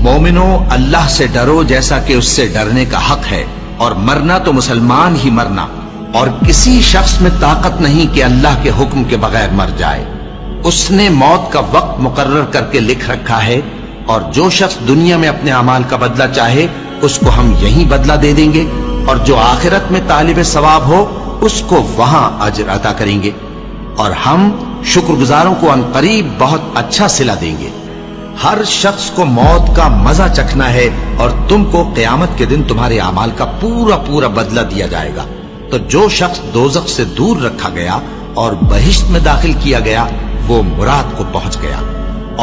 مومنو اللہ سے ڈرو جیسا کہ اس سے ڈرنے کا حق ہے، اور مرنا تو مسلمان ہی مرنا، اور کسی شخص میں طاقت نہیں کہ اللہ کے حکم کے بغیر مر جائے۔ اس نے موت کا وقت مقرر کر کے لکھ رکھا ہے، اور جو شخص دنیا میں اپنے اعمال کا بدلہ چاہے اس کو ہم یہی بدلہ دے دیں گے، اور جو آخرت میں طالب ثواب ہو اس کو وہاں اجر عطا کریں گے، اور ہم شکر گزاروں کو عنقریب بہت اچھا صلہ دیں گے۔ ہر شخص کو موت کا مزہ چکھنا ہے، اور تم کو قیامت کے دن تمہارے اعمال کا پورا پورا بدلہ دیا جائے گا۔ تو جو شخص دوزخ سے دور رکھا گیا اور بہشت میں داخل کیا گیا وہ مراد کو پہنچ گیا۔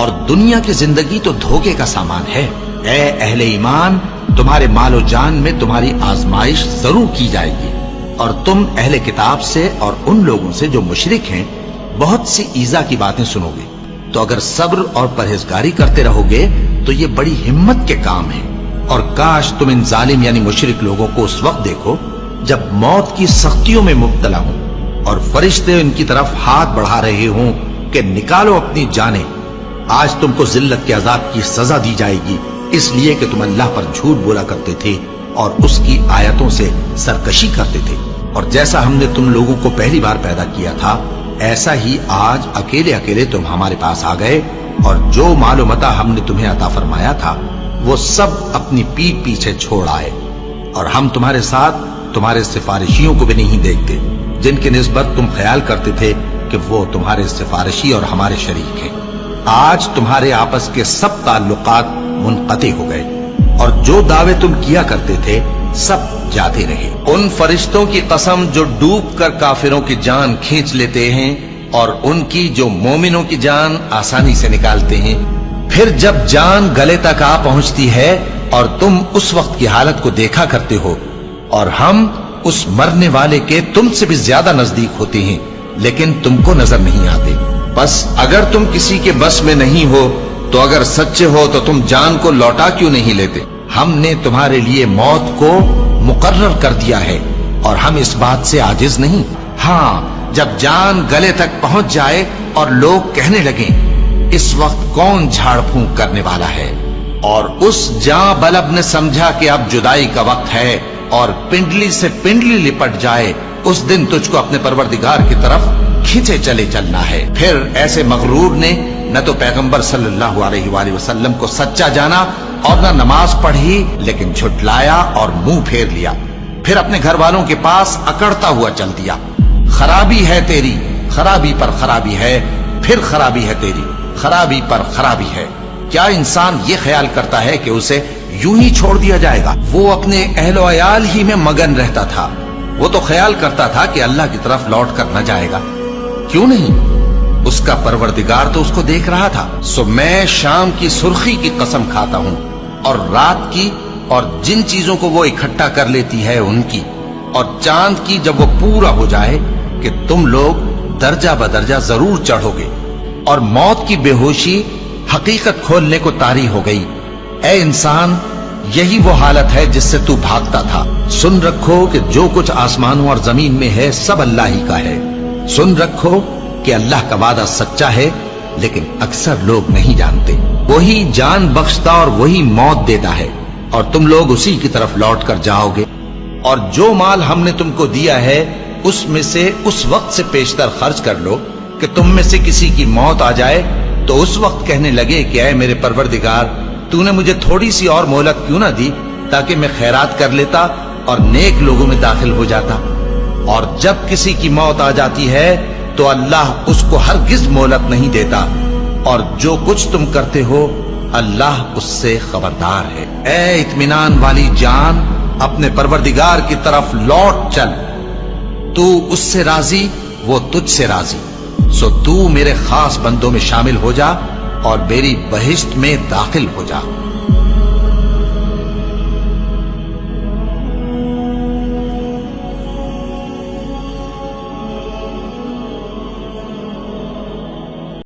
اور دنیا کی زندگی تو دھوکے کا سامان ہے۔ اے اہل ایمان، تمہارے مال و جان میں تمہاری آزمائش ضرور کی جائے گی، اور تم اہل کتاب سے اور ان لوگوں سے جو مشرک ہیں بہت سی ایذا کی باتیں سنو گے۔ تو اگر صبر اور پرہیزگاری کرتے رہو گے تو یہ بڑی ہمت کے کام ہے۔ اور کاش تم ان ظالم یعنی مشرک لوگوں کو اس وقت دیکھو جب موت کی سختیوں میں مبتلا ہوں، اور فرشتے ان کی طرف ہاتھ بڑھا رہے ہوں کہ نکالو اپنی جانیں، آج تم کو ذلت کے عذاب کی سزا دی جائے گی، اس لیے کہ تم اللہ پر جھوٹ بولا کرتے تھے اور اس کی آیتوں سے سرکشی کرتے تھے۔ اور جیسا ہم نے تم لوگوں کو پہلی بار پیدا کیا تھا ایسا ہی آج اکیلے اکیلے تم ہمارے پاس آ گئے، اور جو مال و متاع ہم نے تمہیں عطا فرمایا تھا وہ سب اپنی پیٹھ پیچھے چھوڑ آئے، اور ہم تمہارے ساتھ تمہارے سفارشیوں کو بھی نہیں دیکھتے جن کی نسبت تم خیال کرتے تھے کہ وہ تمہارے سفارشی اور ہمارے شریک ہیں۔ آج تمہارے آپس کے سب تعلقات منقطع ہو گئے، اور جو دعوے تم کیا کرتے تھے سب جاتے رہے۔ ان فرشتوں کی قسم جو ڈوب کر کافروں کی جان کھینچ لیتے ہیں، اور ان کی جو مومنوں کی جان آسانی سے نکالتے ہیں۔ پھر جب جان گلے تک آ پہنچتی ہے اور تم اس وقت کی حالت کو دیکھا کرتے ہو، اور ہم اس مرنے والے کے تم سے بھی زیادہ نزدیک ہوتے ہیں لیکن تم کو نظر نہیں آتے۔ بس اگر تم کسی کے بس میں نہیں ہو تو اگر سچے ہو تو تم جان کو لوٹا کیوں نہیں لیتے؟ ہم نے تمہارے لیے موت کو مقرر کر دیا ہے، اور ہم اس بات سے عاجز نہیں۔ ہاں، جب جان گلے تک پہنچ جائے اور لوگ کہنے لگیں اس وقت کون جھاڑ پھونک کرنے والا ہے، اور اس جاں بلب نے سمجھا کہ اب جدائی کا وقت ہے اور پنڈلی سے پنڈلی لپٹ جائے، اس دن تجھ کو اپنے پروردگار کی طرف کھینچے چلے چلنا ہے۔ پھر ایسے مغرور نے نہ تو پیغمبر صلی اللہ علیہ وآلہ وسلم کو سچا جانا اور نہ نماز پڑھی، لیکن جھٹلایا اور منہ پھیر لیا، پھر اپنے گھر والوں کے پاس اکڑتا ہوا چل دیا۔ خرابی ہے تیری، خرابی پر خرابی ہے، پھر خرابی ہے تیری، خرابی پر خرابی ہے۔ کیا انسان یہ خیال کرتا ہے کہ اسے یوں ہی چھوڑ دیا جائے گا؟ وہ اپنے اہل و عیال ہی میں مگن رہتا تھا، وہ تو خیال کرتا تھا کہ اللہ کی طرف لوٹ کر نہ جائے گا۔ کیوں نہیں؟ اس کا پروردگار تو اس کو دیکھ رہا تھا۔ سو میں شام کی سرخی کی قسم کھاتا ہوں، اور رات کی، اور جن چیزوں کو وہ اکٹھا کر لیتی ہے ان کی، اور چاند کی جب وہ پورا ہو جائے، کہ تم لوگ درجہ بدرجہ ضرور چڑھو گے، اور موت کی بے ہوشی حقیقت کھولنے کو طاری ہو گئی۔ اے انسان، یہی وہ حالت ہے جس سے تو بھاگتا تھا۔ سن رکھو کہ جو کچھ آسمانوں اور زمین میں ہے سب اللہ ہی کا ہے۔ سن رکھو کہ اللہ کا وعدہ سچا ہے، لیکن اکثر لوگ نہیں جانتے۔ وہی جان بخشتا اور وہی موت دیتا ہے، اور تم لوگ اسی کی طرف لوٹ کر جاؤ گے۔ اور جو مال ہم نے تم کو دیا ہے اس میں سے اس وقت سے پیشتر خرچ کر لو کہ تم میں سے کسی کی موت آ جائے تو اس وقت کہنے لگے کہ اے میرے پروردگار، تو نے مجھے تھوڑی سی اور مہلت کیوں نہ دی تاکہ میں خیرات کر لیتا اور نیک لوگوں میں داخل ہو جاتا۔ اور جب کسی کی موت آ جاتی ہے تو اللہ اس کو ہرگز مہلت نہیں دیتا، اور جو کچھ تم کرتے ہو اللہ اس سے خبردار ہے۔ اے اطمینان والی جان، اپنے پروردگار کی طرف لوٹ چل، تو اس سے راضی، وہ تجھ سے راضی۔ سو تو میرے خاص بندوں میں شامل ہو جا اور میری بہشت میں داخل ہو جا۔